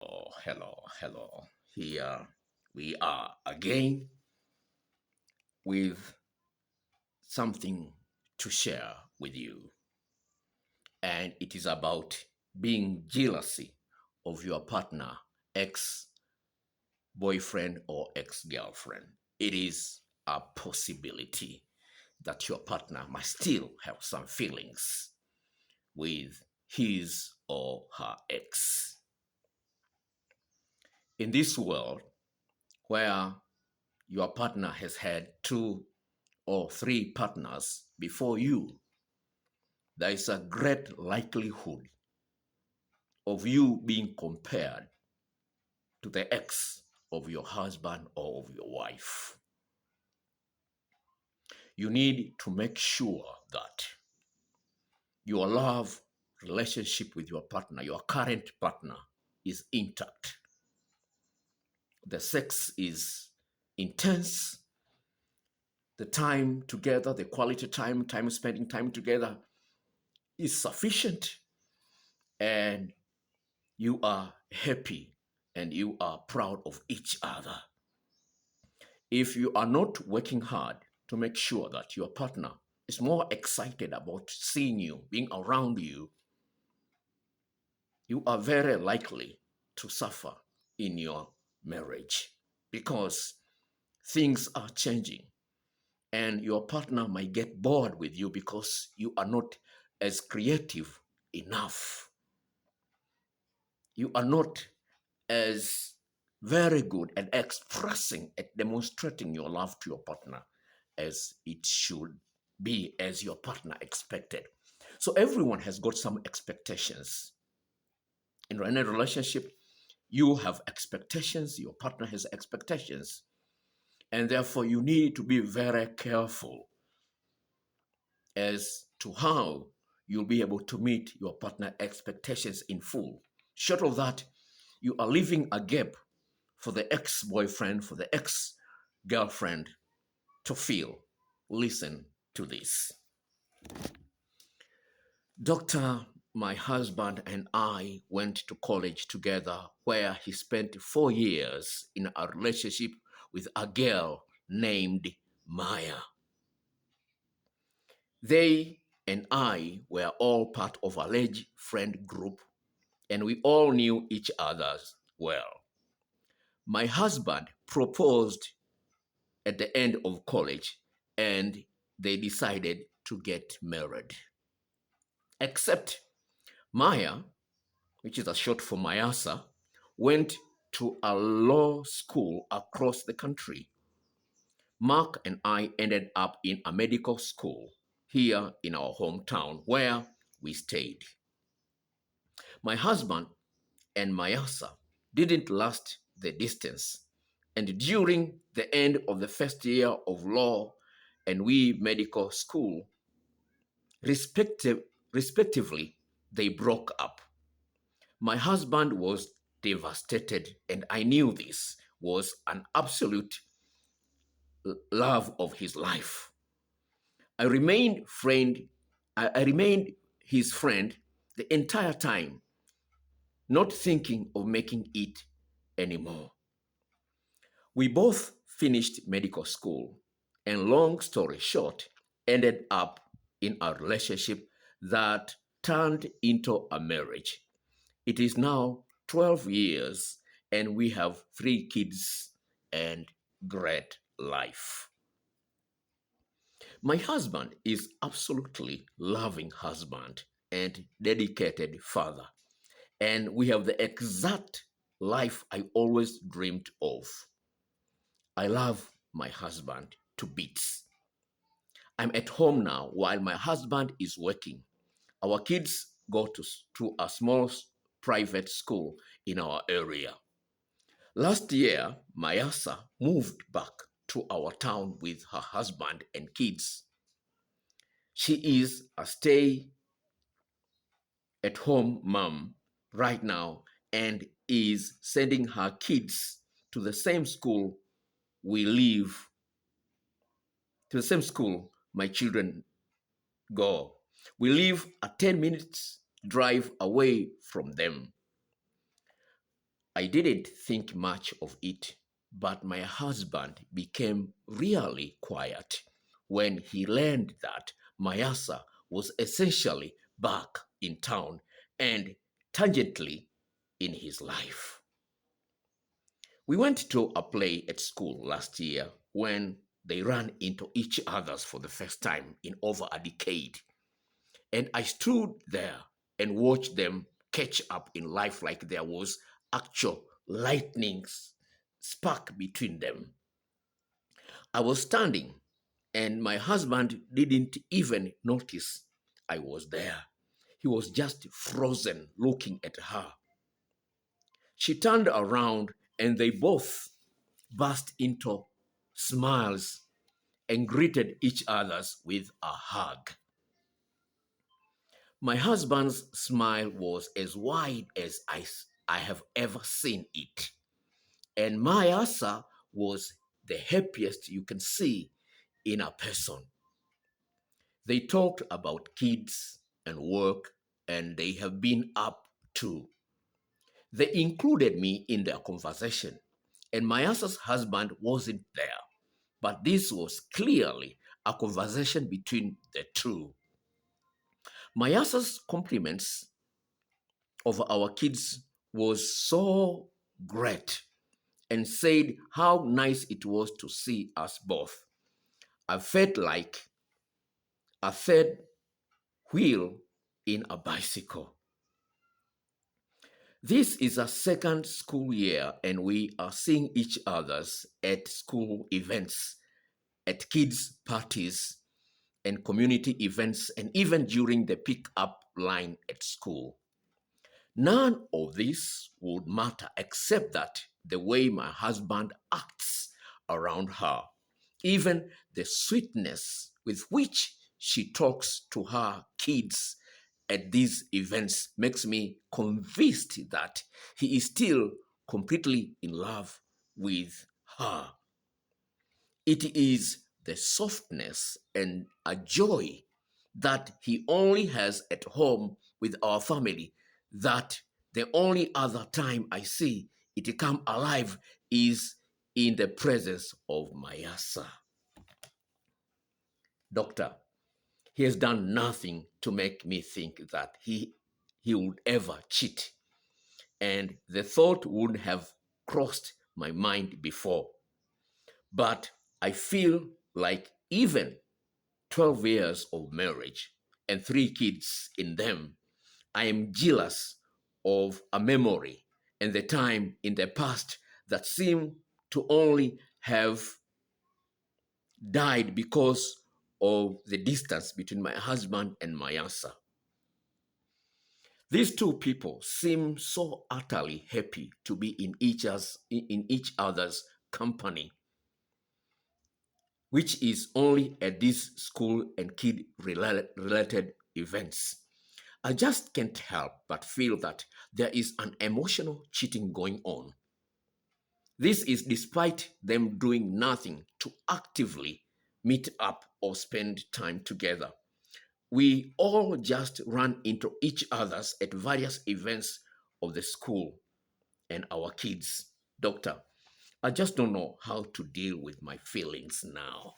Oh, hello. Here we are again with something to share with you. And it is about being jealousy of your partner, ex boyfriend, or ex girlfriend. It is a possibility that your partner might still have some feelings with his or her ex. In this world where your partner has had two or three partners before you, there is a great likelihood of you being compared to the ex of your husband or of your wife. You need to make sure that your love relationship with your partner, your current partner, is intact. The sex is intense. The time together, the quality time spending time together is sufficient, and you are happy and you are proud of each other. If you are not working hard to make sure that your partner is more excited about seeing you, being around you, you are very likely to suffer in your marriage because things are changing and your partner might get bored with you because you are not as creative enough. You are not as very good at expressing, at demonstrating your love to your partner as it should be, as your partner expected. So everyone has got some expectations. In any relationship, you have expectations, your partner has expectations, and therefore you need to be very careful as to how you'll be able to meet your partner expectations in full. Short of that, you are leaving a gap for the ex-boyfriend, for the ex-girlfriend to feel. Listen to this. Doctor, my husband and I went to college together where he spent 4 years in a relationship with a girl named Maya. They and I were all part of a large friend group and we all knew each other well. My husband proposed at the end of college and they decided to get married. Except Maya, which is a short for Mayasa, went to a law school across the country. Mark and I ended up in a medical school here in our hometown where we stayed. My husband and Mayasa didn't last the distance, and during the end of the first year of law and we medical school, respective, respectively, they broke up. My husband was devastated, and I knew this was an absolute love of his life. I remained friend, I remained his friend the entire time, not thinking of making it anymore. We both finished medical school, and long story short, ended up in a relationship that turned into a marriage. It is now 12 years, and we have 3 kids and great life. My husband is absolutely loving husband and dedicated father, and we have the exact life I always dreamed of. I love my husband to bits. I'm at home now while my husband is working. Our kids go to a small private school in our area. Last year, Mayasa moved back to our town with her husband and kids. She is a stay at home mom right now and is sending her kids to the same school we live, to the same school my children go. We live a 10 minutes drive away from them. I didn't think much of it, but my husband became really quiet when he learned that Mayasa was essentially back in town and tangentially in his life. We went to a play at school last year when they ran into each other for the first time in over a decade. And I stood there and watched them catch up in life like there was actual lightning spark between them. I was standing and my husband didn't even notice I was there. He was just frozen looking at her. She turned around and they both burst into smiles and greeted each other with a hug. My husband's smile was as wide as I have ever seen it. And my answer was the happiest you can see in a person. They talked about kids and work, and they have been up to. They included me in their conversation, and Mayasa's husband wasn't there. But this was clearly a conversation between the two. Mayasa's compliments of our kids was so great and said how nice it was to see us both. I felt like a third wheel in a bicycle. This is a second school year, and we are seeing each other's at school events, at kids' parties, and community events, and even during the pick up line at school. None of this would matter except that the way my husband acts around her, even the sweetness with which she talks to her kids at these events makes me convinced that he is still completely in love with her. It is the softness and a joy that he only has at home with our family that the only other time I see it come alive is in the presence of Mayasa. Doctor, he has done nothing to make me think that he would ever cheat. And the thought would have crossed my mind before. But I feel like even 12 years of marriage and three kids in them, I am jealous of a memory and the time in the past that seemed to only have died because of the distance between my husband and my answer. These two people seem so utterly happy to be in each other's company, which is only at these school and kid related events. I just can't help but feel that there is an emotional cheating going on. This is despite them doing nothing to actively meet up or spend time together. We all just run into each other's at various events of the school and our kids. Doctor, I just don't know how to deal with my feelings now.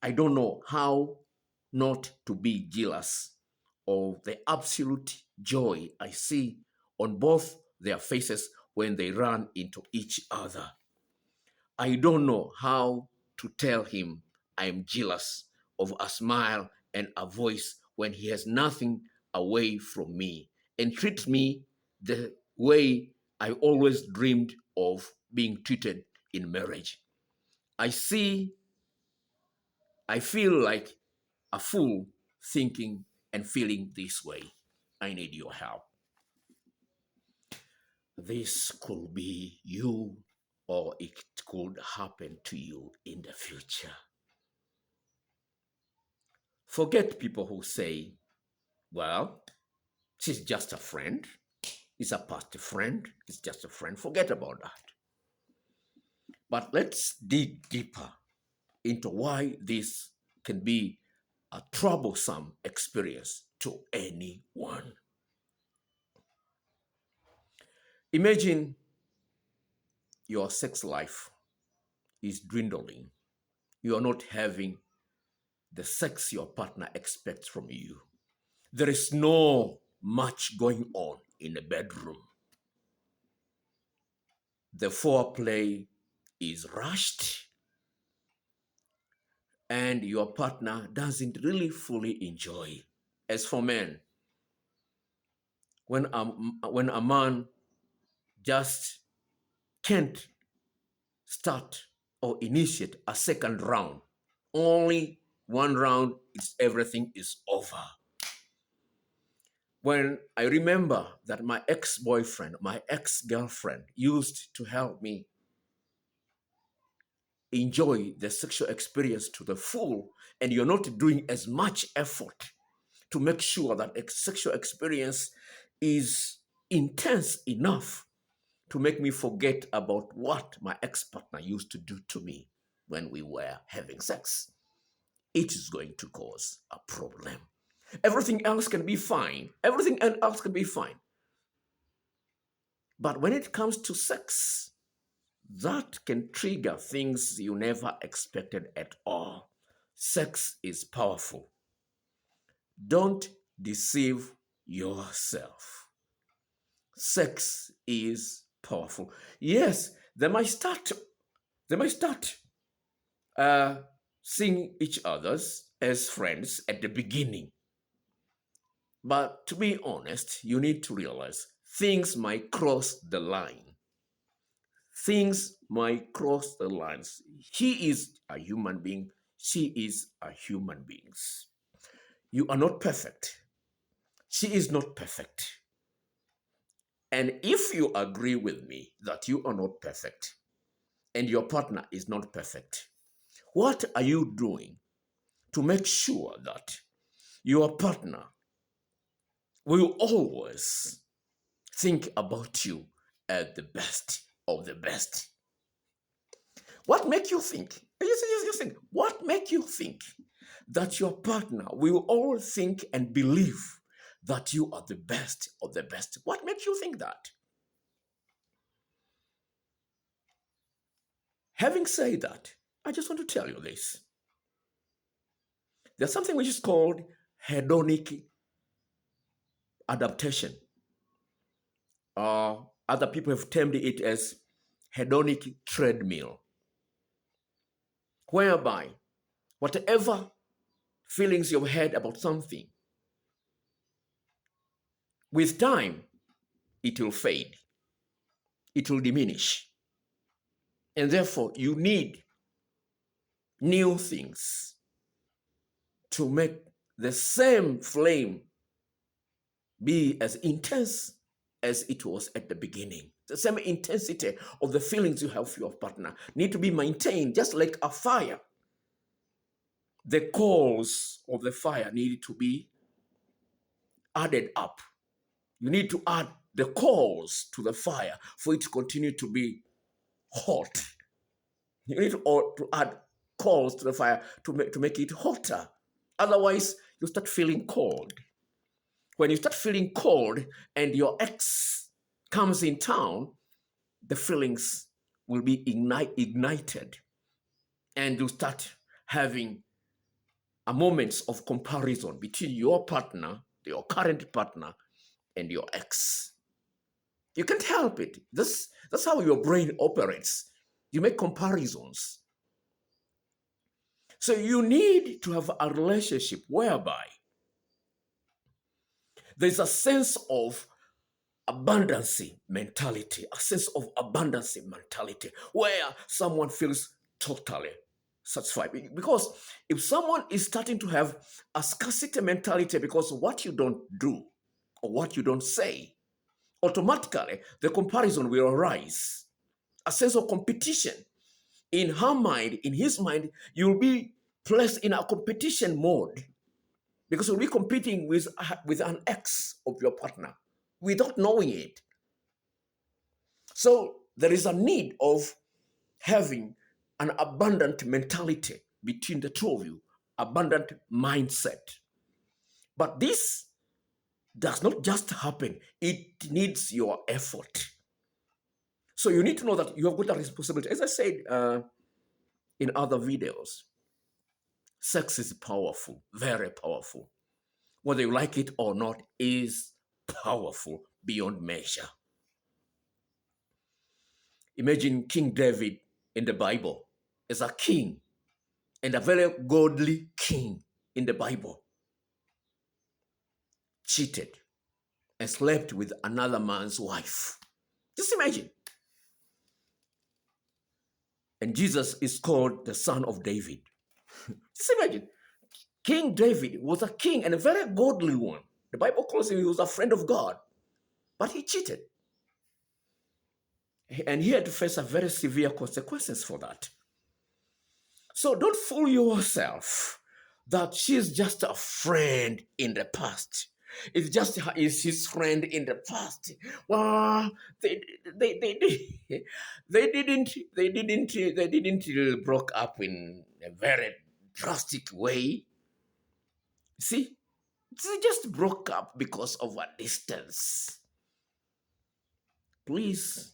I don't know how not to be jealous of the absolute joy I see on both their faces when they run into each other. I don't know how to tell him I am jealous of a smile and a voice when he has nothing away from me and treats me the way I always dreamed of being treated in marriage. I see, I feel like a fool thinking and feeling this way. I need your help. This could be you, or it could happen to you in the future. Forget people who say, well, she's just a friend. It's a past friend. It's just a friend. Forget about that. But let's dig deeper into why this can be a troublesome experience to anyone. Imagine your sex life is dwindling. You are not having the sex your partner expects from you. There is no much going on in the bedroom. The foreplay is rushed, and your partner doesn't really fully enjoy. As for men, when a man just can't start or initiate a second round, only one round, everything is over. When I remember that my ex-boyfriend, my ex-girlfriend used to help me enjoy the sexual experience to the full, and you're not doing as much effort to make sure that sexual experience is intense enough to make me forget about what my ex-partner used to do to me when we were having sex, it is going to cause a problem. Everything else can be fine. Everything else can be fine. But when it comes to sex, that can trigger things you never expected at all. Sex is powerful. Don't deceive yourself. Sex is powerful. Yes, they might start uh, seeing each others as friends at the beginning. But to be honest, you need to realize things might cross the line. Things might cross the lines. He is a human being. She is a human being. You are not perfect. She is not perfect. And if you agree with me that you are not perfect and your partner is not perfect, what are you doing to make sure that your partner will always think about you as the best of the best? What make you think? You think. What make you think that your partner will always think and believe that you are the best of the best? What makes you think that? Having said that, I just want to tell you this. There's something which is called hedonic adaptation. Other people have termed it as hedonic treadmill, whereby whatever feelings you've had about something, with time, it will fade, it will diminish. And therefore, you need new things to make the same flame be as intense as it was at the beginning. The same intensity of the feelings you have for your partner need to be maintained, just like a fire. The coals of the fire need to be added up. You need to add the coals to the fire for it to continue to be hot. You need to add coals to the fire to make it hotter. Otherwise, you start feeling cold. When you start feeling cold and your ex comes in town, the feelings will be ignited, and you start having a moments of comparison between your partner, your current partner, and your ex. You can't help it. That's how your brain operates. You make comparisons. So you need to have a relationship whereby there's a sense of abundancy mentality, a sense of abundancy mentality, where someone feels totally satisfied. Because if someone is starting to have a scarcity mentality because of what you don't do or what you don't say, automatically the comparison will arise. A sense of competition. In her mind, in his mind, you'll be placed in a competition mode because you'll be competing with an ex of your partner without knowing it. So there is a need of having an abundant mentality between the two of you, abundant mindset. But this does not just happen, it needs your effort. So you need to know that you have got a responsibility. As I said in other videos, sex is powerful, very powerful. Whether you like it or not, is powerful beyond measure. Imagine King David in the Bible as a king, and a very godly king in the Bible cheated and slept with another man's wife. Just imagine. And Jesus is called the son of David. Just imagine. King David was a king and a very godly one. The Bible calls him, he was a friend of God, but he cheated. And he had to face a very severe consequences for that. So don't fool yourself that she's just a friend in the past. It's just is his friend in the past. Well, they didn't broke up in a very drastic way. See, they just broke up because of a distance. Please,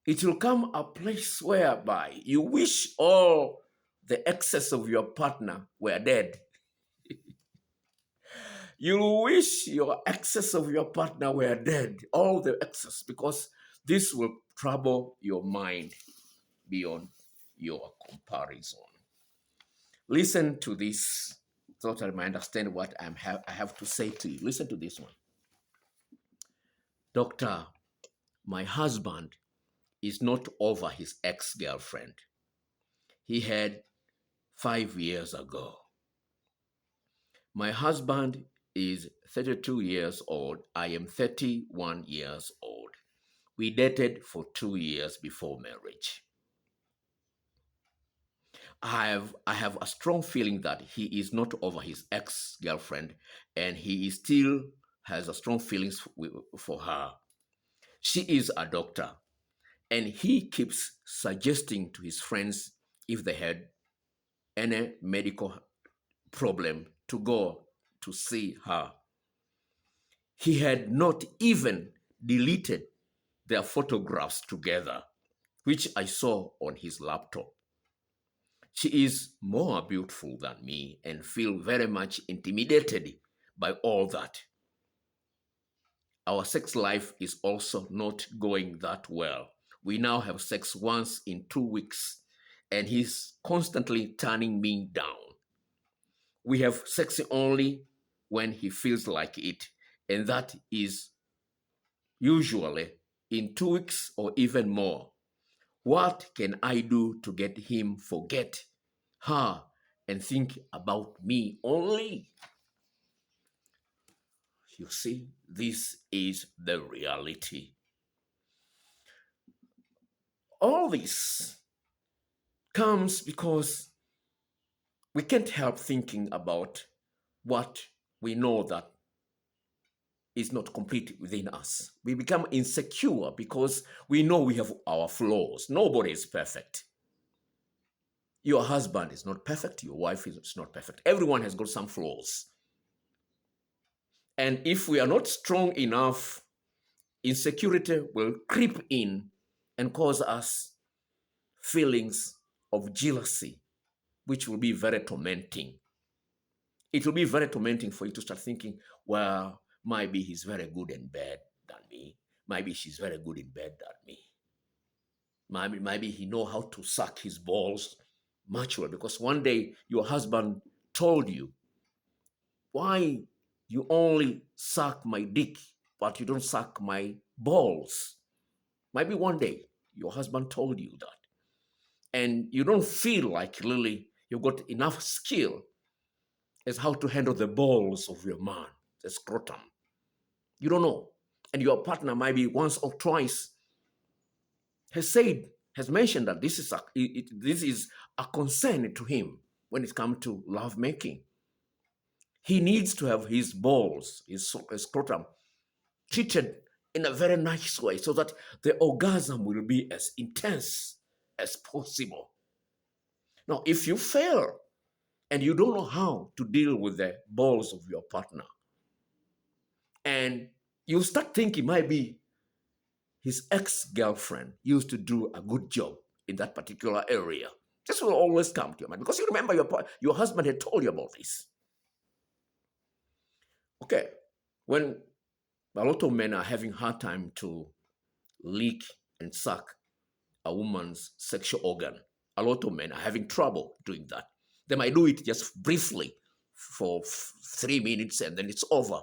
it will come a place whereby you wish all the excess of your partner were dead. You wish your excess of your partner were dead, all the excess, because this will trouble your mind beyond your comparison. Listen to this so that I might understand what I have to say to you. Listen to this one. Doctor, my husband is not over his ex-girlfriend. He had 5 years ago. My husband is 32 years old. I am 31 years old. We dated for 2 years before marriage. I have a strong feeling that he is not over his ex-girlfriend, and he is still has a strong feelings for her. She is a doctor, and he keeps suggesting to his friends if they had any medical problem to go to see her. He had not even deleted their photographs together, which I saw on his laptop. She is more beautiful than me and feel very much intimidated by all that. Our sex life is also not going that well. We now have sex once in 2 weeks, and he's constantly turning me down. We have sex only when he feels like it, and that is usually in 2 weeks or even more. What can I do to get him forget her and think about me only? You see, this is the reality. All this comes because we can't help thinking about what we know that is not complete within us. We become insecure because we know we have our flaws. Nobody is perfect. Your husband is not perfect. Your wife is not perfect. Everyone has got some flaws. And if we are not strong enough, insecurity will creep in and cause us feelings of jealousy, which will be very tormenting. It will be very tormenting for you to start thinking, well, maybe he's very good in bed than me. Maybe she's very good in bed than me. Maybe he know how to suck his balls much well, because one day your husband told you, why you only suck my dick, but you don't suck my balls? Maybe one day your husband told you that. And you don't feel like really you've got enough skill as how to handle the balls of your man, the scrotum. You don't know. And your partner maybe once or twice has mentioned that this is a concern to him when it comes to love making. He needs to have his balls, his scrotum, treated in a very nice way so that the orgasm will be as intense as possible. Now, if you fail and you don't know how to deal with the balls of your partner, and you start thinking maybe his ex-girlfriend used to do a good job in that particular area. This will always come to your mind because you remember your husband had told you about this. Okay, when a lot of men are having hard time to lick and suck a woman's sexual organ, a lot of men are having trouble doing that. They might do it just briefly for 3 minutes and then it's over.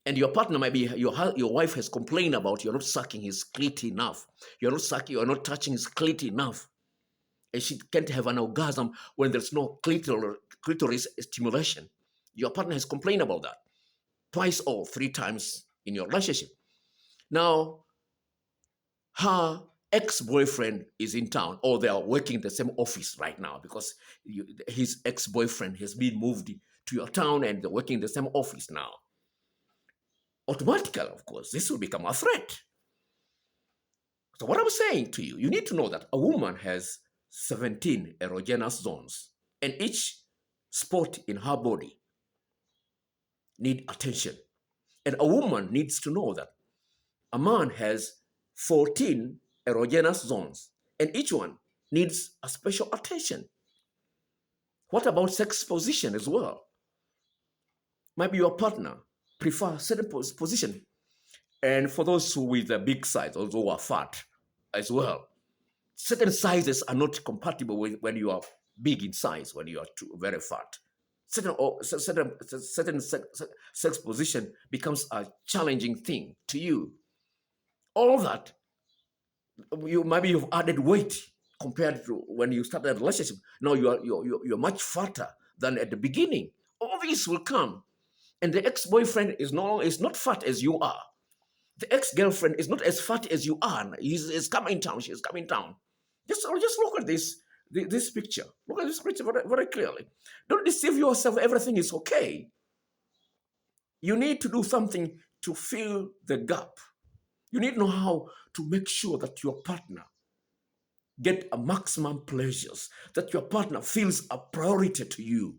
And your partner might be, your wife has complained about you're not sucking his clit enough. You're not touching his clit enough. And she can't have an orgasm when there's no clitoris stimulation. Your partner has complained about that twice or 3 times in your relationship. Now, her ex-boyfriend is in town, or they are working in the same office right now because his ex-boyfriend has been moved to your town and they're working in the same office now. Automatically, of course, this will become a threat. So what I'm saying to you, you need to know that a woman has 17 erogenous zones, and each spot in her body need attention. And a woman needs to know that a man has 14 erogenous zones, and each one needs a special attention. What about sex position as well? Maybe your partner prefer certain position. And for those who with a big size, also who are fat as well, certain sizes are not compatible with when you are big in size, when you are very fat. Certain sex position becomes a challenging thing to you. All that, maybe you've added weight compared to when you started a relationship. Now you're much fatter than at the beginning. All this will come. And the ex-boyfriend is not fat as you are. The ex-girlfriend is not as fat as you are. He's coming down. She's coming down. Just look at this picture. Look at this picture very, very clearly. Don't deceive yourself. Everything is okay. You need to do something to fill the gap. You need to know how to make sure that your partner get a maximum pleasures, that your partner feels a priority to you.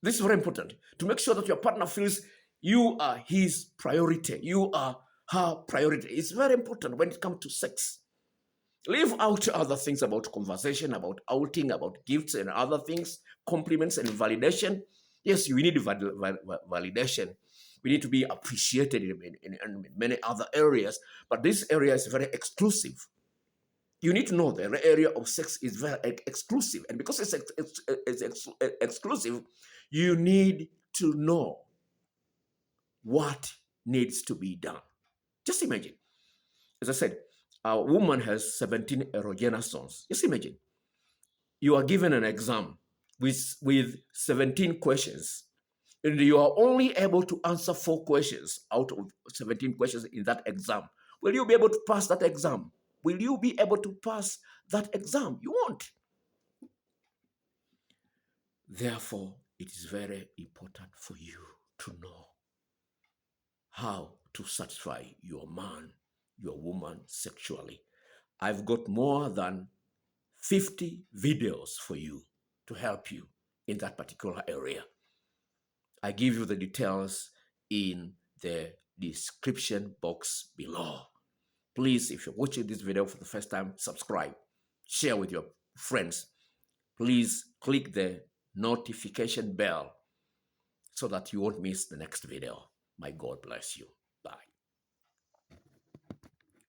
This is very important, to make sure that your partner feels you are his priority, you are her priority. It's very important when it comes to sex. Leave out other things about conversation, about outing, about gifts and other things, compliments and validation. Yes, we need validation. We need to be appreciated in many other areas, but this area is very exclusive. You need to know the area of sex is very exclusive. And because it's exclusive, you need to know what needs to be done. Just imagine, as I said, a woman has 17 erogenous zones. Just imagine, you are given an exam with 17 questions, and you are only able to answer 4 questions out of 17 questions in that exam. Will you be able to pass that exam? Will you be able to pass that exam? You won't. Therefore, it is very important for you to know how to satisfy your man, your woman sexually. I've got more than 50 videos for you to help you in that particular area. I give you the details in the description box below. Please, if you're watching this video for the first time, subscribe, share with your friends. Please click the notification bell so that you won't miss the next video. My God bless you.